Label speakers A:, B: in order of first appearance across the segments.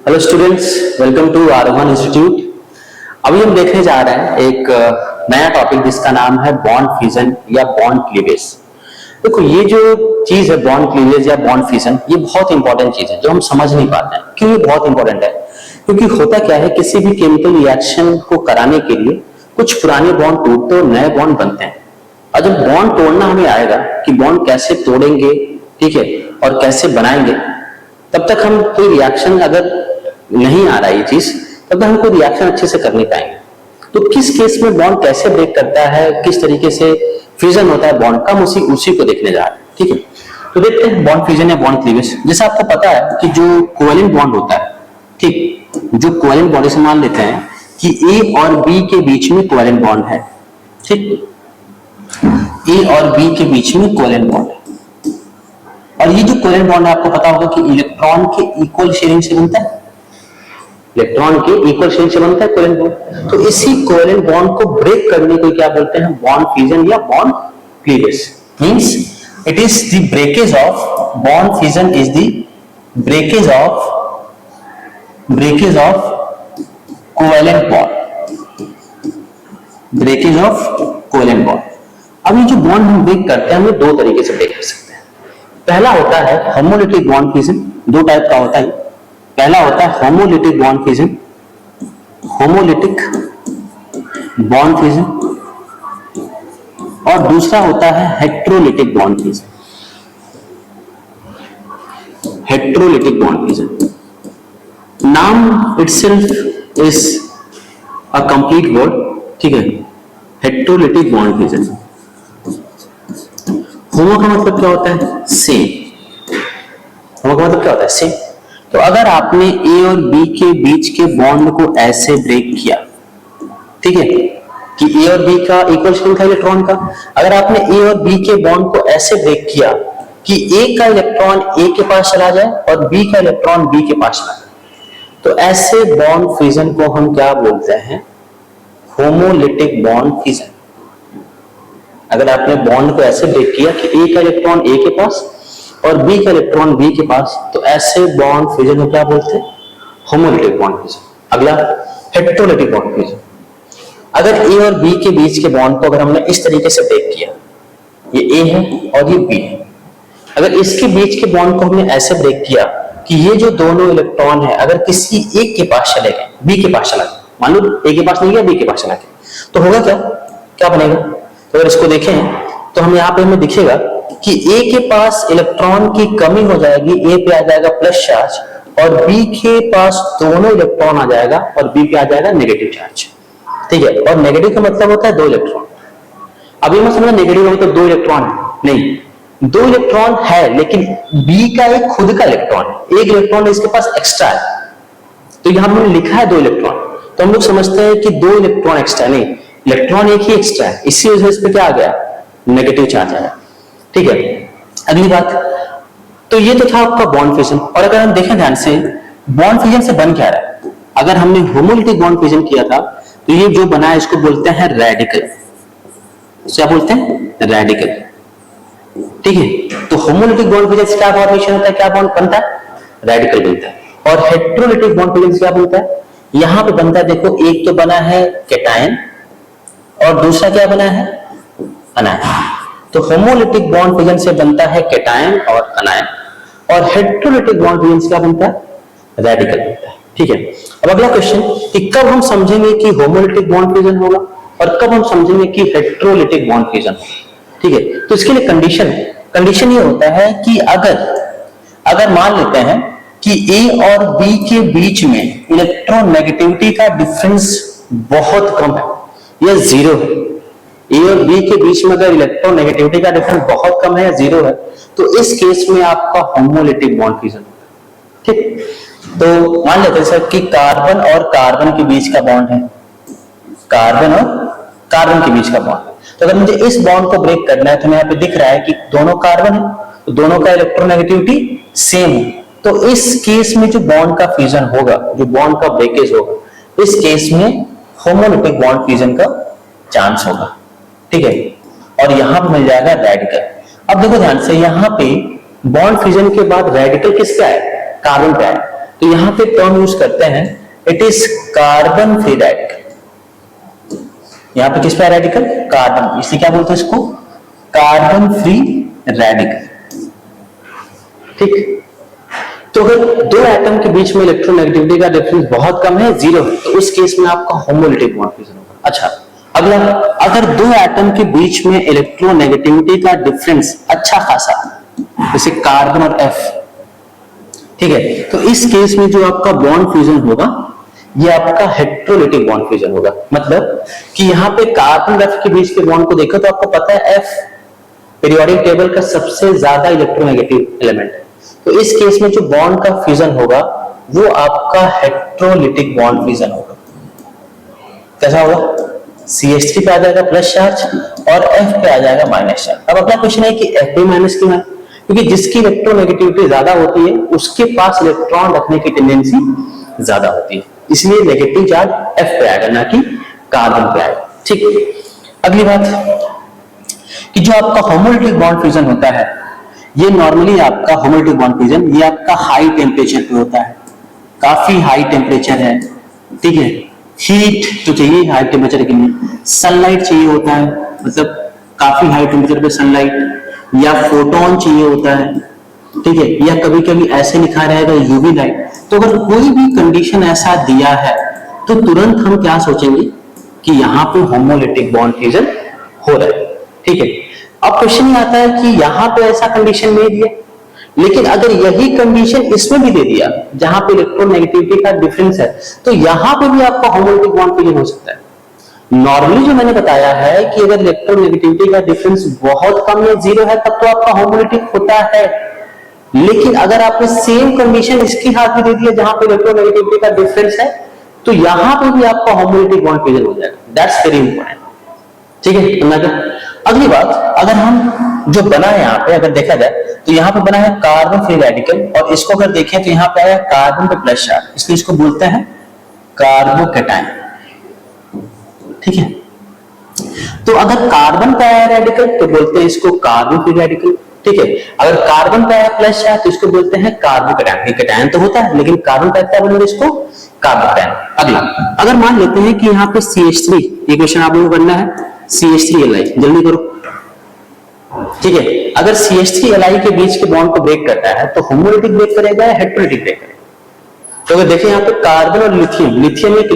A: Hello students, welcome to Arohan institute. अभी हम देखने जा रहे हैं एक नया टॉपिक जिसका नाम है बॉन्ड फ्यूजन या बॉन्ड क्लीवेज। देखो, ये जो चीज है बॉन्ड क्लीवेज या बॉन्ड फ्यूजन, ये बहुत इंपॉर्टेंट चीज है जो हम समझ नहीं पाते हैं। क्यों ये बहुत इंपॉर्टेंट है? क्योंकि होता क्या है, किसी भी केमिकल रिएक्शन को कराने के लिए कुछ पुराने बॉन्ड टूटते और नए बॉन्ड बनते हैं। और जब बॉन्ड तोड़ना हमें आएगा कि बॉन्ड कैसे तोड़ेंगे, ठीक है, और कैसे बनाएंगे, तब तक हम कोई रिएक्शन अगर नहीं आ रहा है ये चीज, तब तक हम कोई रिएक्शन अच्छे से कर नहीं पाएंगे। तो किस केस में बॉन्ड कैसे ब्रेक करता है, किस तरीके से फ्यूजन होता है बॉन्ड का, हम उसी को देखने जा रहे हैं। ठीक है, तो देखते हैं बॉन्ड फ्यूजन या बॉन्ड क्लीवेज। जैसे आपको पता है कि जो कोवेलेंट बॉन्ड होता है, ठीक, जो कोवेलेंट बॉन्ड से मान लेते हैं कि ए और बी के बीच में कोवेलेंट बॉन्ड है। ठीक, ए और बी के बीच में कोवेलेंट बॉन्ड है। और ये जो कोवेलेंट बॉन्ड है, आपको पता होगा कि इलेक्ट्रॉन के इक्वल शेयरिंग से बनता है। इलेक्ट्रॉन के इक्वल शेयरिंग से बनता है कोवेलेंट बॉन्ड। तो इसी कोवेलेंट बॉन्ड को ब्रेक करने को क्या बोलते हैं? बॉन्ड फ्यूजन या bond cleavage. Means it is the breakage of bond fusion, is the breakage of covalent bond, breakage of covalent bond. अब ये जो बॉन्ड हम ब्रेक करते हैं, हम दो तरीके से ब्रेक कर सकते हैं। पहला होता है होमोलिटिक बॉन्ड फ्यूजन। दो टाइप का होता है। पहला होता है homolytic bond fusion, homolytic bond fusion, और दूसरा होता है heterolytic bond fusion, heterolytic bond fusion. नाम itself is a complete word, ठीक है, हेट्रोलिटिक बॉन्ड फ्यूजन। होमो का मतलब क्या होता है? सेम। होमो का मतलब क्या होता है? सेम। तो अगर आपने ए और बी के बीच के बॉन्ड को ऐसे ब्रेक किया, ठीक है, कि ए और बी का इक्वल शेयरिंग था इलेक्ट्रॉन का, अगर आपने ए और बी के बॉन्ड को ऐसे ब्रेक किया कि ए का इलेक्ट्रॉन ए के पास चला जाए और बी का इलेक्ट्रॉन बी के पास चला जाए, तो ऐसे बॉन्ड फ्यूजन को हम क्या बोलते हैं? Homolytic bond fusion. अगर आपने बॉन्ड को ऐसे ब्रेक किया कि ए का इलेक्ट्रॉन ए के पास और बी का इलेक्ट्रॉन बी के पास, तो ऐसे बॉन्ड फ्यूजन को क्या बोलते हैं? Homolytic bond fusion. अगला हेट्रोलिटिक बॉन्ड फ्यूजन। अगर ए और बी के बीच के बॉन्ड को अगर हमने इस तरीके से ब्रेक किया, ये ए है और ये बी है, अगर इसके बीच के बॉन्ड को हमने ऐसे ब्रेक किया कि ये जो दोनों इलेक्ट्रॉन है अगर किसी एक के पास चले गए, बी के पास चला गया, मान लो ए के पास नहीं गया, बी के पास चला गया, तो होगा क्या? क्या बनेगा? तो अगर इसको देखें तो हम यहाँ पे हमें दिखेगा कि ए के पास इलेक्ट्रॉन की कमी हो जाएगी, ए पे आ जाएगा प्लस चार्ज, और बी के पास दोनों इलेक्ट्रॉन आ जाएगा और बी पे आ जाएगा नेगेटिव चार्ज। ठीक है, और नेगेटिव का मतलब होता है दो इलेक्ट्रॉन। अब ये मत समझना नेगेटिव का मतलब दो इलेक्ट्रॉन है, नहीं, दो इलेक्ट्रॉन है लेकिन बी का एक खुद का इलेक्ट्रॉन है, एक इलेक्ट्रॉन इसके पास एक्स्ट्रा है। तो यहां हमने लिखा है दो इलेक्ट्रॉन, तो हम लोग समझते हैं कि दो इलेक्ट्रॉन एक्स्ट्रा, नहीं, इलेक्ट्रॉन एक ही एक्स्ट्रा है, इसी वजह से इस पे क्या आ गया? नेगेटिव चार्ज आया। ठीक है, अगली बात, तो ये तो था आपका बॉन्ड फ्यूजन। और अगर हम देखें ध्यान से, बॉन्ड फ्यूजन से बन क्या रहा है? अगर हमने होमोलिटिक बॉन्ड फ्यूजन किया था, तो ये जो बना है इसको बोलते हैं रेडिकल। क्या बोलते हैं? रेडिकल। ठीक है, तो होमोलिटिक बॉन्ड फ्यूजन से क्या फॉर्मेशन होता है, क्या बॉन्ड बनता है? रेडिकल बनता है। और हेट्रोलिटिक बॉन्ड फ्यूजन से क्या बनता है? यहां पे बनता है, देखो, एक तो बना है कैटायन और दूसरा क्या बना है? अनायन। तो होमोलिटिक बॉन्ड फ्यूजन से बनता है कैटायन और अनायन, और हेट्रोलिटिक बॉन्ड फ्यूजन से क्या बनता है? रेडिकल बनता है। ठीक है, अब अगला क्वेश्चन कि कब हम समझेंगे कि होमोलिटिक बॉन्ड फ्यूजन होगा और कब हम समझेंगे कि हेट्रोलिटिक बॉन्ड फ्यूजन होगा। ठीक है, तो इसके लिए कंडीशन ये होता है कि अगर मान लेते हैं कि ए और बी के बीच में इलेक्ट्रोनेगेटिविटी का डिफरेंस बहुत कम है या जीरो है, ए और बी के बीच में अगर इलेक्ट्रोनेगेटिविटी का डिफरेंस बहुत कम है या जीरो है, तो इस केस में आपका होमोलिटिक बॉन्ड फ्यूजन होगा। ठीक, तो मान लेते हैं सर कि कार्बन और कार्बन के बीच का बॉन्ड है, कार्बन और कार्बन के बीच का बॉन्ड। तो अगर मुझे इस बॉन्ड को ब्रेक करना है, तो यहाँ पे दिख रहा है कि दोनों कार्बन है, तो दोनों का इलेक्ट्रोनेगेटिविटी सेम है, तो इस केस में जो बॉन्ड का फ्यूजन होगा, जो बॉन्ड का ब्रेकेज होगा, इस केस में होमोलिटिक बॉन्ड फ्यूजन का चांस होगा। ठीक है, और यहां पर मिल जाएगा रेडिकल। अब देखो ध्यान से, यहां पे बॉन्ड फ्यूजन के बाद रेडिकल किसका है? कार्बन पे है। तो यहां पे टर्म यूज करते हैं, it is carbon free radical. यहां पे किस पे रेडिकल? कार्बन, इसलिए क्या बोलते हैं इसको? Carbon free radical. ठीक, तो अगर दो एटम के बीच में इलेक्ट्रोनेगेटिविटी का डिफरेंस बहुत कम है, 0 है, तो उस केस में आपका होमोलिटिक बॉन्ड फ्यूजन होगा। अच्छा, अगला, अगर दो एटम के बीच में इलेक्ट्रोनेगेटिविटी का डिफरेंस अच्छा खासा, जैसे कार्बन और F, ठीक है, तो इस केस में जो आपका बॉन्ड फ्यूजन होगा ये आपका हेट्रोलिटिक बॉन्ड फ्यूजन होगा। मतलब कि यहां पे कार्बन और F के बीच के बॉन्ड को देखो तो आपको पता है F पीरियोडिक टेबल का सबसे ज्यादा इलेक्ट्रोनेगेटिव एलिमेंट है, तो इस केस में जो बॉन्ड का फ्यूजन होगा वो आपका हेट्रोलिटिक बॉन्ड फ्यूजन होगा। कैसा होगा? CH3 पे आ जाएगा प्लस चार्ज और F पे आ जाएगा माइनस चार्ज। अब अगला क्वेश्चन है कि F पे माइनस क्यों है? क्योंकि जिसकी इलेक्ट्रोनेगेटिविटी ज्यादा होती है उसके पास इलेक्ट्रॉन रखने की टेंडेंसी ज्यादा होती है, इसलिए नेगेटिव चार्ज F पे आएगा, ना कि कार्बन पे आएगा। ठीक, अगली बात कि जो आपका होमोलिटिक बॉन्ड फ्यूजन होता है, ये नॉर्मली आपका होमोलिटिक बॉन्ड फ्यूजन ये आपका हाई टेम्परेचर पे होता है, काफी हाई टेम्परेचर है, ठीक है, हीट तो चाहिए हाई टेम्परेचर के लिए, सनलाइट चाहिए होता है, मतलब काफी हाई टेम्परेचर पे सनलाइट या फोटोन चाहिए होता है, ठीक है, या कभी कभी ऐसे लिखा रहेगा यूवी लाइट। तो अगर कोई भी कंडीशन ऐसा दिया है तो तुरंत हम क्या सोचेंगे कि यहाँ पे होमोलिटिक बॉन्ड फ्यूजन हो रहा है। ठीक है, अब क्वेश्चन ये आता है कि यहाँ पे ऐसा कंडीशन नहीं दिया, लेकिन अगर यही कंडीशन इसमें भी दे दिया जहां पे इलेक्ट्रोनेगेटिविटी का डिफरेंस है, तो यहां पे भी आपका होमोलिटिक बॉन्ड फ्यूजन हो सकता है। नॉर्मली जो मैंने बताया है कि अगर इलेक्ट्रोनेगेटिविटी का डिफरेंस बहुत कम या 0 है तब तो आपका होमोलिटिक होता है, लेकिन अगर आपने सेम कंडीशन इसके हाथ में दे दिया जहां पे इलेक्ट्रोनेगेटिविटी का डिफरेंस है, तो यहां पे भी आपका होमोलिटिक बॉन्ड फ्यूजन हो जाएगा। That's very important. ठीक है, अगली बात, अगर हम जो बना है यहाँ पे अगर देखा जाए तो यहाँ पे बना है कार्बन फ्री रेडिकल, और इसको अगर देखें तो यहाँ पे आया कार्बन पे प्लस चार्ज, इसलिए इसको बोलते हैं कार्बोकैटायन। ठीक है, तो अगर कार्बन पे आया रेडिकल तो बोलते हैं इसको कार्बन फ्री रेडिकल। ठीक है, अगर कार्बन पे आया प्लस चार्ज तो इसको बोलते हैं कार्बोकैटायन। कैटायन तो होता है लेकिन कार्बन पे आता है इसको कार्बोकैटायन। अगला, अगर मान लेते हैं कि यहाँ पे CH3, ये क्वेश्चन आप लोगों को करना है, CH3Li, जल्दी करो। ठीक है, अगर CH3Li के बीच के बॉन्ड को ब्रेक करता है तो होमोलिटिक ब्रेक करेगा या हेट्रोलिटिक ब्रेक करेगा? तो अगर देखें यहाँ पे कार्बन और लिथियम, लिथियम एक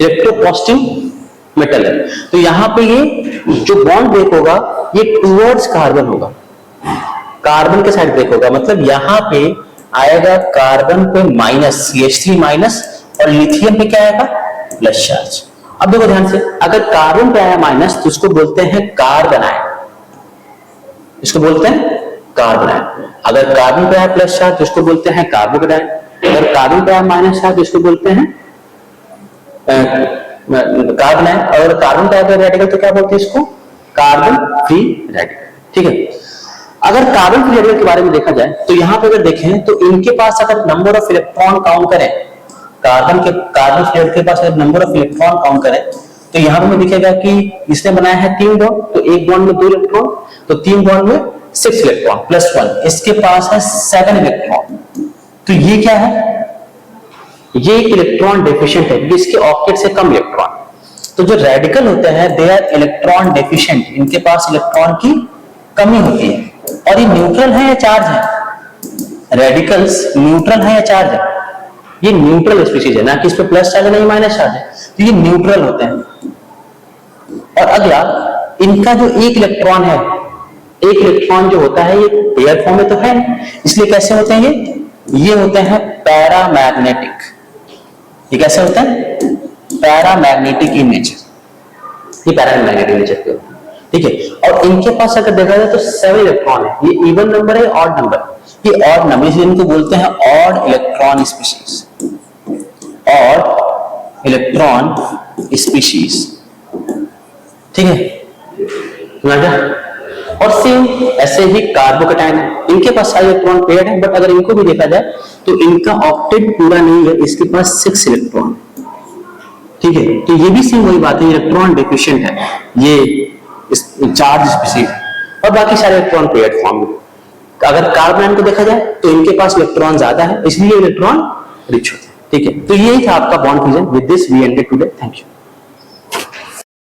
A: इलेक्ट्रोपॉजिटिव मेटल है, तो यहाँ पे ये जो बॉन्ड ब्रेक होगा ये टुवर्ड्स कार्बन होगा, कार्बन के साइड ब्रेक होगा। मतलब यहाँ पे आएगा कार्बन पे माइनस CH3 माइनस और लिथियम पे क्या आएगा? Plus charge. अब देखो ध्यान से, अगर कार्बन पे आया माइनस तो उसको बोलते हैं कार्बन आयन, इसको बोलते हैं कार्बन आयन। अगर कार्बन पे आया प्लस चार्ज तो इसको बोलते हैं कार्बोकैटायन, अगर कार्बन पे आया माइनस चार्ज तो इसको बोलते हैं कार्बन आयन, और कार्बन पे आया रेडिकल तो क्या बोलते हैं इसको? Carbon free radical. ठीक है, अगर कार्बन फ्री रेडिकल के बारे में देखा जाए तो यहां पे अगर देखें तो इनके पास अगर नंबर ऑफ इलेक्ट्रॉन काउंट करें, कार्बन फ्री रेडिकल के पास अगर नंबर ऑफ इलेक्ट्रॉन काउंट करें तो यहां पे दिखेगा कि इसने बनाया है 3 बॉन्ड, तो एक बॉन्ड में 2 इलेक्ट्रॉन, तो 3 बॉन्ड में 6 इलेक्ट्रॉन प्लस 1, इसके पास है 7 इलेक्ट्रॉन। तो ये क्या है? ये एक इलेक्ट्रॉन डेफिशिएंट है क्योंकि इसके ऑक्टेट से कम इलेक्ट्रॉन। तो जो रेडिकल होते हैं दे आर इलेक्ट्रॉन डेफिशिएंट, इनके पास इलेक्ट्रॉन की कमी होती है। और ये न्यूट्रल है या चार्ज है? रेडिकल्स न्यूट्रल है या चार्ज है? ये न्यूट्रल स्पीशीज है, ना कि इस पे प्लस चार्ज है ना ही माइनस चार्ज है, तो ये न्यूट्रल होते हैं। और अगला, इनका जो एक इलेक्ट्रॉन है, एक इलेक्ट्रॉन जो होता है ये पेयर फॉर्म में तो है, इसलिए कैसे होते हैं ये होते हैं पैरामैग्नेटिक। ये कैसे होता है? पैरामैग्नेटिक इन नेचर, ये पैरामैग्नेटिक नेचर के होते हैं। ठीक है, और इनके पास अगर देखा जाए तो 7 इलेक्ट्रॉन है, ये इवन नंबर है ऑड नंबर, ये ऑड नंबर, इसलिए इनको बोलते हैं odd electron species, odd electron species. ठीक है, और सेम ऐसे ही कार्बोकैटायन है, इनके पास सारे इलेक्ट्रॉन पेयर्ड है, बट अगर इनको भी देखा जाए तो इनका ऑक्टेट पूरा नहीं है, इसके पास 6 इलेक्ट्रॉन। ठीक है, तो ये भी सेम वही बात है, इलेक्ट्रॉन डेफिशिएंट है, ये चार्ज स्पीशीज, और बाकी सारे इलेक्ट्रॉन पेयर्ड फॉर्म में। अगर कार्बन को देखा जाए तो इनके पास इलेक्ट्रॉन ज्यादा है, इसलिए इलेक्ट्रॉन रिच होते हैं। ठीक है, तो यही था आपका bond fusion. With this we ended today. Thank you.